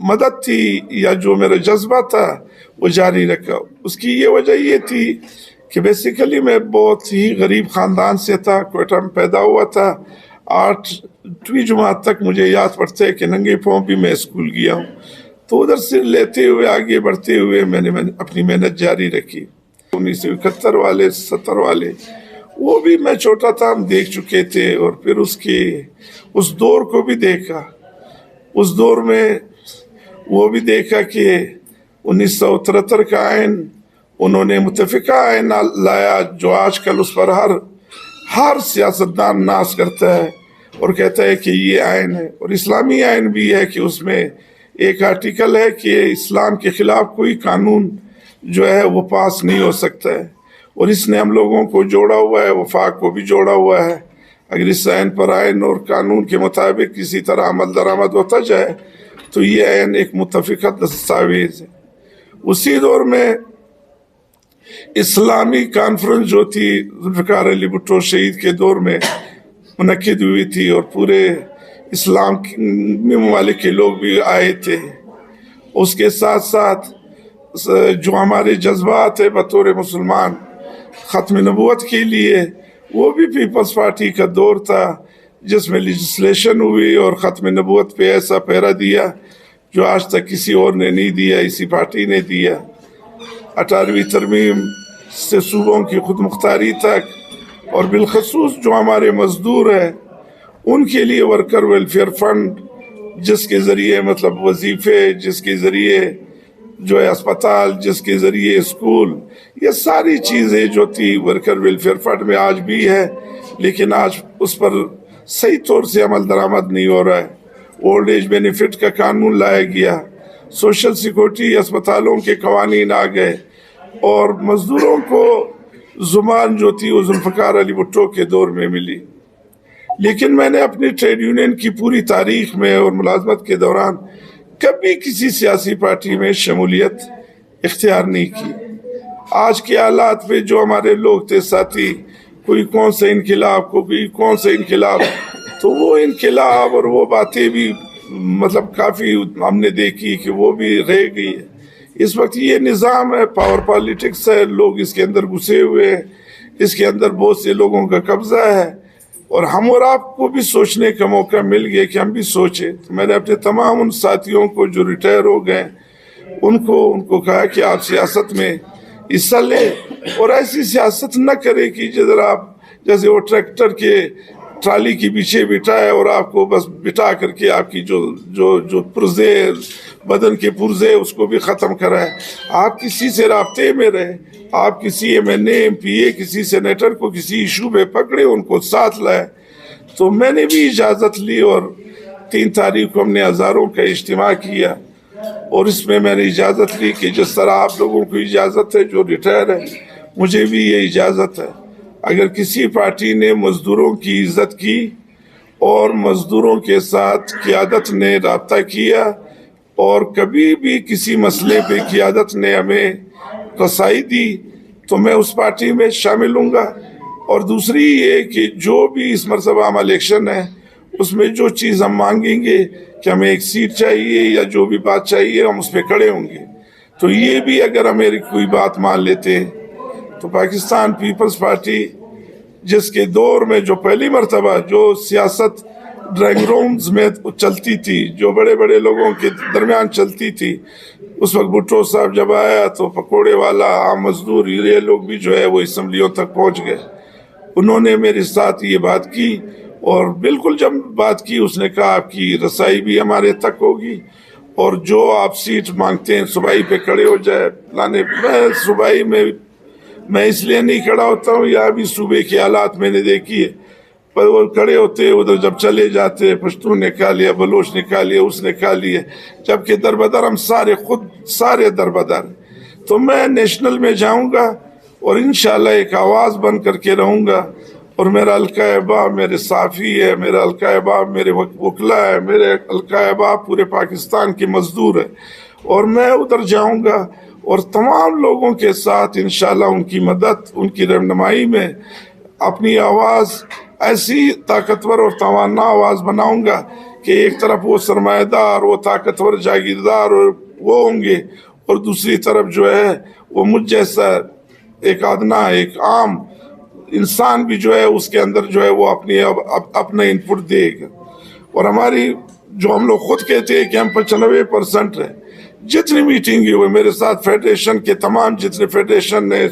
مدد تھی یا جو میرا جذبہ تھا وہ جاری رکھا۔ اس کی یہ وجہ یہ تھی کہ بیسیکلی میں بہت ہی غریب خاندان سے تھا، کوئٹہ میں پیدا ہوا تھا۔ 8ویں جماعت تک مجھے یاد پڑتا ہے کہ ننگے پاؤں بھی میں اسکول گیا ہوں۔ تو ادھر سے لیتے ہوئے آگے بڑھتے ہوئے میں نے اپنی محنت جاری رکھی۔ 1971 والے 70 والے وہ بھی میں چھوٹا تھا، ہم دیکھ چکے تھے، اور پھر اس دور کو بھی دیکھا۔ اس دور میں وہ بھی دیکھا کہ 1973 کا آئین انہوں نے متفقہ آئین لایا، جو آج کل اس پر ہر سیاستدان ناز کرتا ہے اور کہتا ہے کہ یہ آئین ہے، اور اسلامی آئین بھی ہے کہ اس میں ایک آرٹیکل ہے کہ اسلام کے خلاف کوئی قانون جو ہے وہ پاس نہیں ہو سکتا ہے، اور اس نے ہم لوگوں کو جوڑا ہوا ہے، وفاق کو بھی جوڑا ہوا ہے۔ اگر اس آئین پر آئین اور قانون کے مطابق کسی طرح عمل درآمد ہوتا جائے تو یہ آئین ایک متفقہ دستاویز ہے۔ اسی دور میں اسلامی کانفرنس جو تھی ذوالفقار علی بھٹو شہید کے دور میں منعقد ہوئی تھی، اور پورے اسلام ممالک کے لوگ بھی آئے تھے۔ اس کے ساتھ ساتھ جو ہمارے جذبات ہے بطور مسلمان ختم نبوت کے لیے، وہ بھی پیپلز پارٹی کا دور تھا جس میں لیجسلیشن ہوئی اور ختم نبوت پہ ایسا پہرا دیا جو آج تک کسی اور نے نہیں دیا، اسی پارٹی نے دیا۔ 18ویں ترمیم سے صوبوں کی خود مختاری تک، اور بالخصوص جو ہمارے مزدور ہیں ان کے لیے ورکر ویلفیئر فنڈ، جس کے ذریعے مطلب وظیفے، جس کے ذریعے جو ہے اسپتال، جس کے ذریعے اسکول، یہ ساری چیزیں جو تھی ورکر ویلفیئر فنڈ میں آج بھی ہے، لیکن آج اس پر صحیح طور سے عمل درآمد نہیں ہو رہا ہے۔ اولڈ ایج بینیفٹ کا قانون لایا گیا، سوشل سیکورٹی اسپتالوں کے قوانین آ گئے، اور مزدوروں کو زبان جو تھی وہ ذوالفقار علی بھٹو کے دور میں ملی۔ لیکن میں نے اپنی ٹریڈ یونین کی پوری تاریخ میں اور ملازمت کے دوران کبھی کسی سیاسی پارٹی میں شمولیت اختیار نہیں کی۔ آج کے حالات پہ جو ہمارے لوگ تھے ساتھی، کوئی کون سا انقلاب، کوئی کون سا انقلاب، تو وہ انقلاب اور وہ باتیں بھی مطلب کافی ہم نے دیکھی کہ وہ بھی رہ گئی ہے۔ اس وقت یہ نظام ہے، پاور پالیٹکس ہے، لوگ اس کے اندر گھسے ہوئے ہیں، اس کے اندر بہت سے لوگوں کا قبضہ ہے، اور ہم اور آپ کو بھی سوچنے کا موقع مل گیا کہ ہم بھی سوچیں۔ تو میں نے اپنے تمام ان ساتھیوں کو جو ریٹائر ہو گئے ان کو کہا کہ آپ سیاست میں حصہ لیں، اور ایسی سیاست نہ کرے کہ جیسے وہ ٹریکٹر کے ٹرالی کے پیچھے بٹھائے اور آپ کو بس بٹھا کر کے آپ کی جو پرزے بدن کے پرزے اس کو بھی ختم کرائے۔ آپ کسی سے رابطے میں رہے، آپ کسی MNA MPA کسی سینیٹر کو کسی ایشو پہ پکڑے، ان کو ساتھ لائے۔ تو میں نے بھی اجازت لی، اور 3 تاریخ کو ہم نے ہزاروں کا اجتماع کیا، اور اس میں نے اجازت لی کہ جس طرح آپ لوگوں کو اجازت ہے جو ریٹائر ہے، مجھے بھی یہ اجازت ہے۔ اگر کسی پارٹی نے مزدوروں کی عزت کی اور مزدوروں کے ساتھ قیادت نے رابطہ کیا، اور کبھی بھی کسی مسئلے پہ قیادت نے ہمیں رسائی دی، تو میں اس پارٹی میں شامل ہوں گا۔ اور دوسری یہ کہ جو بھی اس مرتبہ ہم الیکشن ہے اس میں جو چیز ہم مانگیں گے کہ ہمیں ایک سیٹ چاہیے یا جو بھی بات چاہیے، ہم اس پہ کھڑے ہوں گے۔ تو یہ بھی اگر ہم میری کوئی بات مان لیتے تو پاکستان پیپلز پارٹی، جس کے دور میں جو پہلی مرتبہ جو سیاست ڈرائنگ رومز میں چلتی تھی، جو بڑے بڑے لوگوں کے درمیان چلتی تھی، اس وقت بھٹو صاحب جب آیا تو پکوڑے والا، عام مزدور، یہ لوگ بھی جو ہے وہ اسمبلیوں تک پہنچ گئے۔ انہوں نے میرے ساتھ یہ بات کی، اور بالکل جب بات کی اس نے کہا آپ کی رسائی بھی ہمارے تک ہوگی، اور جو آپ سیٹ مانگتے ہیں صوبائی پہ کھڑے ہو جائے۔ میں صوبائی میں اس لیے نہیں کھڑا ہوتا ہوں، یا بھی صوبے کے حالات میں نے دیکھی ہے، پر وہ کھڑے ہوتے ادھر جب چلے جاتے، پشتون نے کھا لیا، بلوچ نے کھا لیا، اس نے کھا لیا، جبکہ دربدر ہم سارے دربدر۔ تو میں نیشنل میں جاؤں گا اور انشاءاللہ ایک آواز بن کر کے رہوں گا، اور میرا حلقہ احباب میرے صافی ہے، میرا حلقہ احباب میرے وکلا ہے، میرے حلقہ احباب پورے پاکستان کے مزدور ہے، اور میں ادھر جاؤں گا اور تمام لوگوں کے ساتھ انشاءاللہ ان کی مدد، ان کی رہنمائی میں اپنی آواز ایسی طاقتور اور توانا آواز بناؤں گا کہ کہ ایک طرف وہ سرمایہ دار، وہ طاقتور جاگیردار اور وہ ہوں گے، اور دوسری طرف جو ہے وہ مجھ جیسا ایک ادنا، ایک عام انسان بھی جو ہے اس کے اندر جو ہے وہ اپنا انپٹ دے گا۔ اور ہماری جو ہم لوگ خود کہتے ہیں کہ ہم 95% ہیں، جتنی میٹنگ ہوئی میرے ساتھ فیڈریشن کے تمام جتنے فیڈریشن نے